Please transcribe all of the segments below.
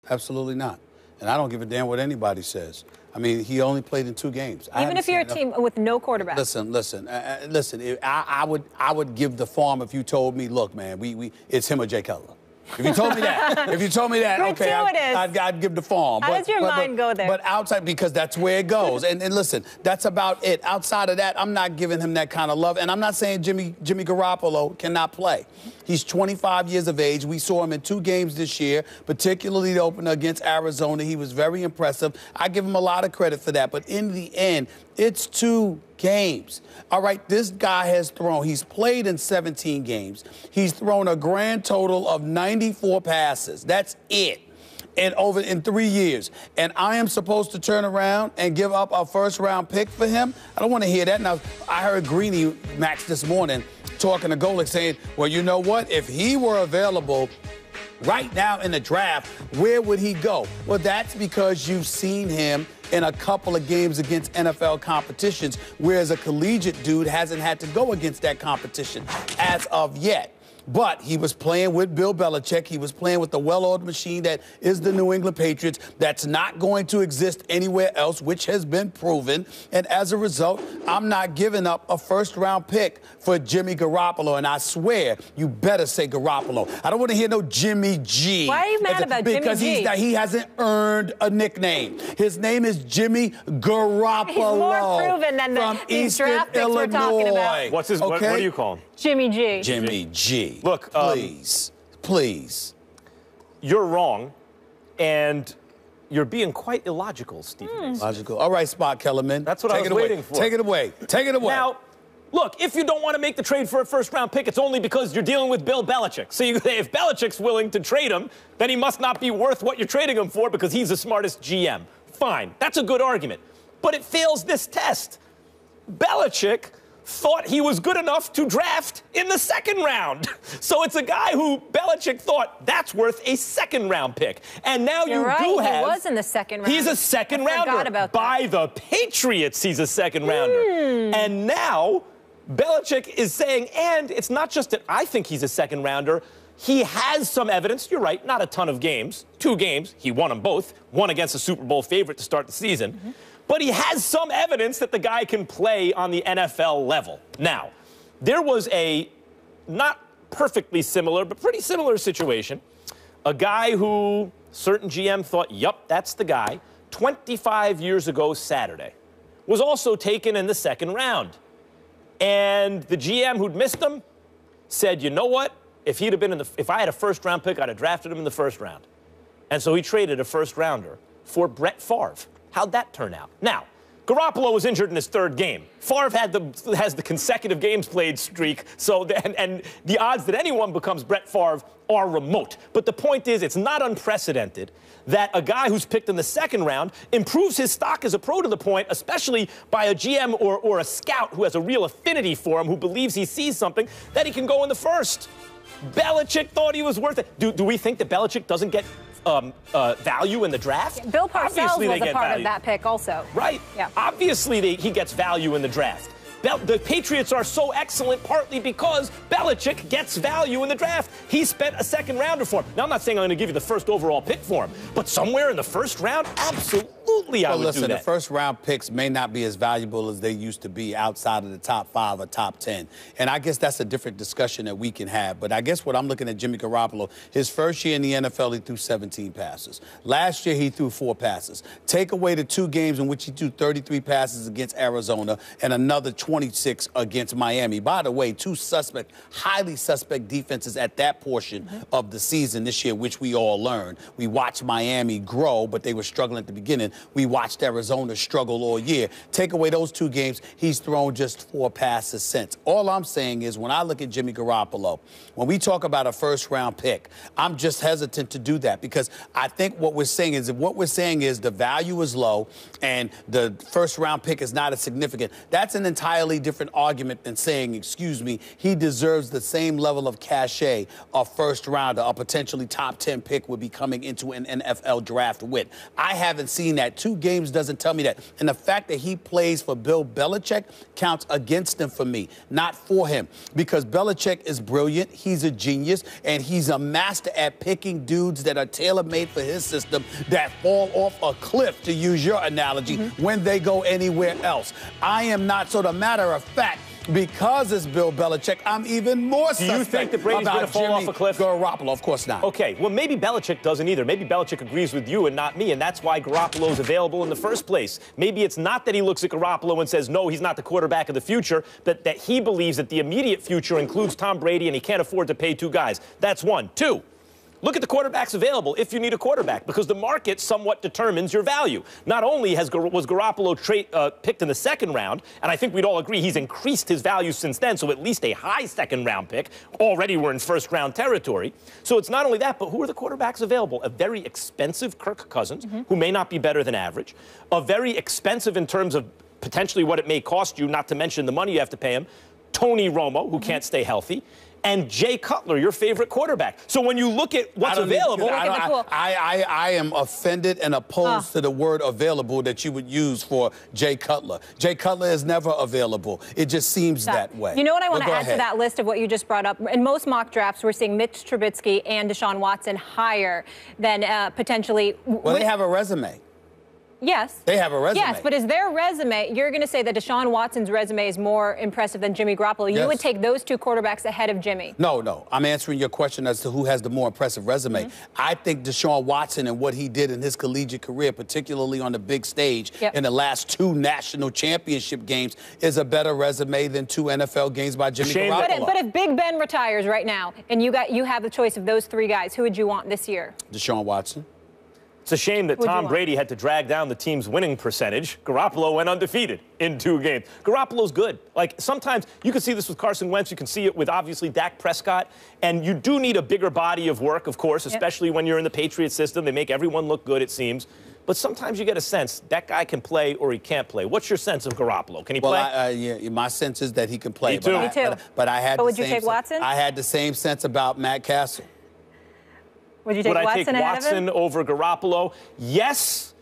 Absolutely not. And I don't give a damn what anybody says. I mean, he only played in 2 games. Even if you're a team with no quarterback. Listen. I would give the farm if you told me, look, man, it's him or Jay Cutler. If you told me that, okay, I'd give the farm. How does your mind go there? But outside, because that's where it goes. and listen, that's about it. Outside of that, I'm not giving him that kind of love. And I'm not saying Jimmy Garoppolo cannot play. He's 25 years of age. We saw him in 2 games this year, particularly the opener against Arizona. He was very impressive. I give him a lot of credit for that. But in the end, it's 2 games. All right, this guy he's played in 17 games. He's thrown a grand total of 94 passes. That's it. And in 3 years. And I am supposed to turn around and give up a first-round pick for him? I don't want to hear that. Now, I heard Greeny, Max, this morning talking to Golick saying, well, you know what? If he were available right now in the draft, where would he go? Well, that's because you've seen him in a couple of games against NFL competitions, whereas a collegiate dude hasn't had to go against that competition as of yet. But he was playing with Bill Belichick. He was playing with the well-oiled machine that is the New England Patriots. That's not going to exist anywhere else, which has been proven. And as a result, I'm not giving up a first-round pick for Jimmy Garoppolo. And I swear, you better say Garoppolo. I don't want to hear no Jimmy G. Why are you mad about Jimmy G? Because he hasn't earned a nickname. His name is Jimmy Garoppolo. He's more proven than these draft picks we're talking about. What's his? What do you call him? Jimmy G. Jimmy G. Look, please. You're wrong, and you're being quite illogical, Stephen. Logical. All right, Spot Kellerman. That's what I was waiting for. Take it away. Take it away. Now, look, if you don't want to make the trade for a first-round pick, it's only because you're dealing with Bill Belichick. So you say if Belichick's willing to trade him, then he must not be worth what you're trading him for because he's the smartest GM. Fine. That's a good argument. But it fails this test. Belichick thought he was good enough to draft in the 2nd round. So it's a guy who Belichick thought that's worth a 2nd-round pick. And now You're right. do have... He was in the 2nd round. He's a 2nd rounder. By the Patriots, he's a 2nd rounder. And now Belichick is saying, and it's not just that I think he's a 2nd rounder. He has some evidence. You're right, not a ton of games. 2 games. He won them both. One against a Super Bowl favorite to start the season. But he has some evidence that the guy can play on the NFL level. Now, there was a not perfectly similar, but pretty similar situation. A guy who certain GM thought, yup, that's the guy, 25 years ago Saturday, was also taken in the 2nd round. And the GM who'd missed him said, you know what? If I had a first-round pick, I'd have drafted him in the 1st round. And so he traded a first-rounder for Brett Favre. How'd that turn out? Now, Garoppolo was injured in his 3rd game. Favre has the consecutive games played streak, so and the odds that anyone becomes Brett Favre are remote. But the point is, it's not unprecedented that a guy who's picked in the 2nd round improves his stock as a pro to the point, especially by a GM or a scout who has a real affinity for him, who believes he sees something, that he can go in the 1st. Belichick thought he was worth it. Do we think that Belichick doesn't get value in the draft? Yeah, Bill Parcells was a part of that pick also. Right. Yeah. Obviously, he gets value in the draft. The Patriots are so excellent partly because Belichick gets value in the draft. He spent a 2nd rounder for him. Now, I'm not saying I'm going to give you the 1st overall pick for him, but somewhere in the 1st round, absolutely I would do that. Listen, the 1st round picks may not be as valuable as they used to be outside of the top 5 or top 10. And I guess that's a different discussion that we can have. But I guess what I'm looking at Jimmy Garoppolo, his 1st year in the NFL, he threw 17 passes. Last year, he threw 4 passes. Take away the 2 games in which he threw 33 passes against Arizona and another 26 against Miami. By the way, 2 highly suspect defenses at that portion of the season this year, which we all learned. We watched Miami grow, but they were struggling at the beginning. We watched Arizona struggle all year. Take away those 2 games, he's thrown just 4 passes since. All I'm saying is when I look at Jimmy Garoppolo, when we talk about a 1st-round pick, I'm just hesitant to do that because I think what we're saying is the value is low and the 1st-round pick is not as significant. That's an entire entirely different argument than saying, excuse me, he deserves the same level of cachet a first rounder, a potentially top 10 pick would be coming into an NFL draft with. I haven't seen that. 2 games doesn't tell me that. And the fact that he plays for Bill Belichick counts against him for me, not for him. Because Belichick is brilliant, he's a genius, and he's a master at picking dudes that are tailor-made for his system that fall off a cliff, to use your analogy, when they go anywhere else. I am not. So the matter of fact, because it's Bill Belichick, I'm even more suspect. Do you think that Brady's going to fall off a cliff? Garoppolo, of course not. Okay, well, maybe Belichick doesn't either. Maybe Belichick agrees with you and not me, and that's why Garoppolo's available in the first place. Maybe it's not that he looks at Garoppolo and says, no, he's not the quarterback of the future, but that he believes that the immediate future includes Tom Brady and he can't afford to pay 2 guys. That's 1. 2. Look at the quarterbacks available if you need a quarterback, because the market somewhat determines your value. Not only was Garoppolo picked in the 2nd round, and I think we'd all agree he's increased his value since then, so at least a high 2nd round pick. Already we're in 1st round territory. So it's not only that, but who are the quarterbacks available? A very expensive Kirk Cousins, who may not be better than average. A very expensive in terms of potentially what it may cost you, not to mention the money you have to pay him. Tony Romo, who can't stay healthy. And Jay Cutler, your favorite quarterback. So when you look at what's available, I am offended and opposed to the word available that you would use for Jay Cutler. Jay Cutler is never available. It just seems that way. You know what I want to add to that list of what you just brought up? In most mock drafts, we're seeing Mitch Trubisky and Deshaun Watson higher than potentially. Well, they have a resume. Yes. They have a resume. Yes, but is their resume, you're going to say that Deshaun Watson's resume is more impressive than Jimmy Garoppolo. Yes. You would take those 2 quarterbacks ahead of Jimmy. No. I'm answering your question as to who has the more impressive resume. I think Deshaun Watson and what he did in his collegiate career, particularly on the big stage in the last 2 national championship games, is a better resume than 2 NFL games by Jimmy Garoppolo. But if Big Ben retires right now and you have the choice of those 3 guys, who would you want this year? Deshaun Watson. It's a shame that Tom Brady had to drag down the team's winning percentage. Garoppolo went undefeated in 2 games. Garoppolo's good. Like, sometimes you can see this with Carson Wentz. You can see it with, obviously, Dak Prescott. And you do need a bigger body of work, of course, especially when you're in the Patriot system. They make everyone look good, it seems. But sometimes you get a sense that guy can play or he can't play. What's your sense of Garoppolo? Can he play? Yeah, my sense is that he can play. Me too. Me too. But I had. But would you take Watson? I had the same sense about Matt Castle. Would you take Would Watson I take Watson over Garoppolo? Yes.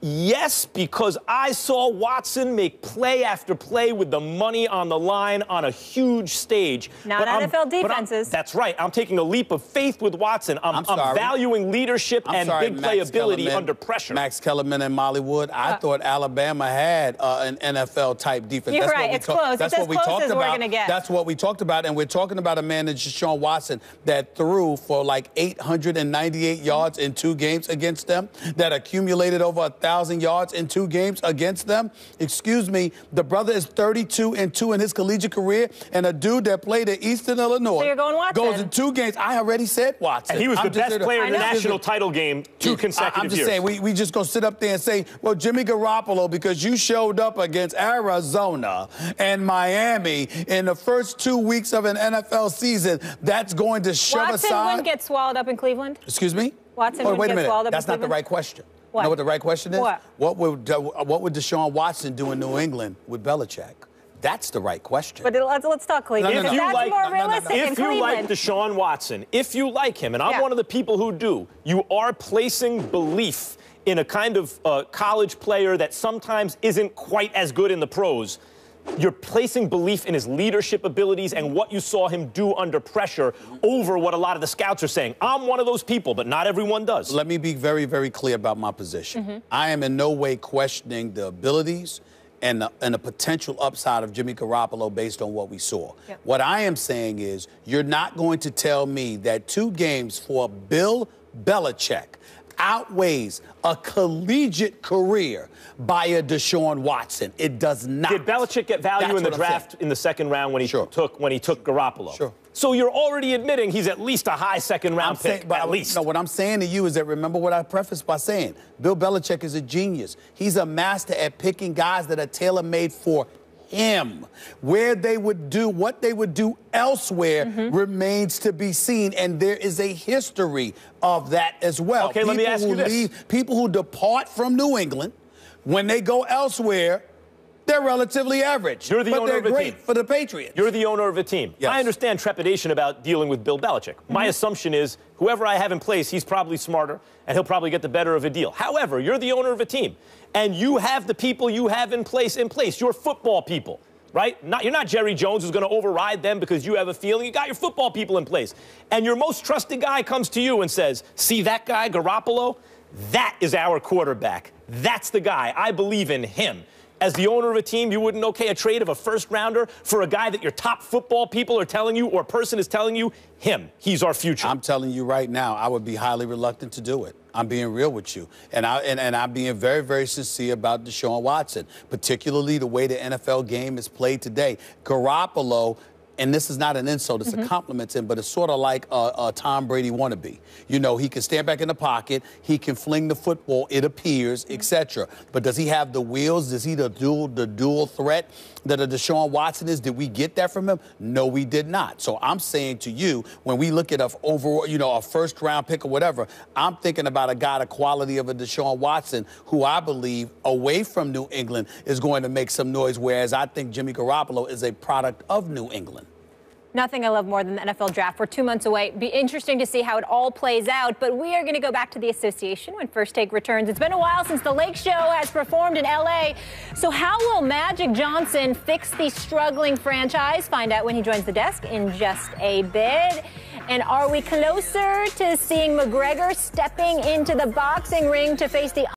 Yes, because I saw Watson make play after play with the money on the line on a huge stage. Not NFL defenses. That's right. I'm taking a leap of faith with Watson. I'm valuing leadership and big playability under pressure. Max Kellerman and Molly Wood. I thought Alabama had an NFL-type defense. You're right. It's close. That's what we talked about. We're going to get. That's what we talked about. And we're talking about a man, Deshaun Watson, that threw for like 898 yards in 2 games against them, that accumulated over 1,000 yards in 2 games against them. Excuse me, the brother is 32-2 in his collegiate career, and a dude that played at Eastern Illinois so you're going Watson. goes in 2 games. I already said Watson. And he was the best player in the national title game 2 consecutive years. I'm just saying, we just going to sit up there and say, well, Jimmy Garoppolo, because you showed up against Arizona and Miami in the first 2 weeks of an NFL season, that's going to shove aside. Watson wouldn't get swallowed up in Cleveland? Excuse me? Watson wouldn't get swallowed up in Cleveland? That's not the right question. What? You know what the right question is? What would Deshaun Watson do in New England with Belichick? That's the right question. But let's talk Cleveland. If you like Cleveland. Deshaun Watson, if you like him, and I'm one of the people who do, you are placing belief in a kind of college player that sometimes isn't quite as good in the pros. You're placing belief in his leadership abilities and what you saw him do under pressure over what a lot of the scouts are saying. I'm one of those people, but not everyone does. Let me be very, very clear about my position. I am in no way questioning the abilities and the potential upside of Jimmy Garoppolo based on what we saw. What I am saying is you're not going to tell me that 2 games for Bill Belichick outweighs a collegiate career by a Deshaun Watson. It does not. Did Belichick get value in the draft in the 2nd round when he took Garoppolo? Sure. So you're already admitting he's at least a high 2nd round pick, at least. No, what I'm saying to you is that remember what I prefaced by saying. Bill Belichick is a genius. He's a master at picking guys that are tailor-made for him. What they would do elsewhere remains to be seen, and there is a history of that as well. Okay, let me ask you this. People who depart from New England, when they go elsewhere, They're relatively average. You're the owner of a team. But they're great for the Patriots. You're the owner of a team. Yes. I understand trepidation about dealing with Bill Belichick. My assumption is whoever I have in place, he's probably smarter, and he'll probably get the better of a deal. However, you're the owner of a team, and you have the people you have in place. Your football people. Right? You're not Jerry Jones who's going to override them because you have a feeling. You got your football people in place. And your most trusted guy comes to you and says, see that guy, Garoppolo? That is our quarterback. That's the guy. I believe in him. As the owner of a team, you wouldn't okay a trade of a first-rounder for a guy that your top football people are telling you or a person is telling you, him, he's our future. I'm telling you right now, I would be highly reluctant to do it. I'm being real with you. And I'm being very, very sincere about Deshaun Watson, particularly the way the NFL game is played today. Garoppolo, and this is not an insult, it's a compliment to him, but it's sort of like a Tom Brady wannabe. You know, he can stand back in the pocket, he can fling the football, it appears, etc. But does he have the wheels? Does he the dual threat that a Deshaun Watson is? Did we get that from him? No, we did not. So I'm saying to you, when we look at a overall, a first round pick or whatever, I'm thinking about a guy the quality of a Deshaun Watson, who I believe away from New England is going to make some noise, whereas I think Jimmy Garoppolo is a product of New England. Nothing I love more than the NFL draft. We're 2 months away. Be interesting to see how it all plays out. But we are going to go back to the association when First Take returns. It's been a while since the Lake Show has performed in L.A. So how will Magic Johnson fix the struggling franchise? Find out when he joins the desk in just a bit. And are we closer to seeing McGregor stepping into the boxing ring to face the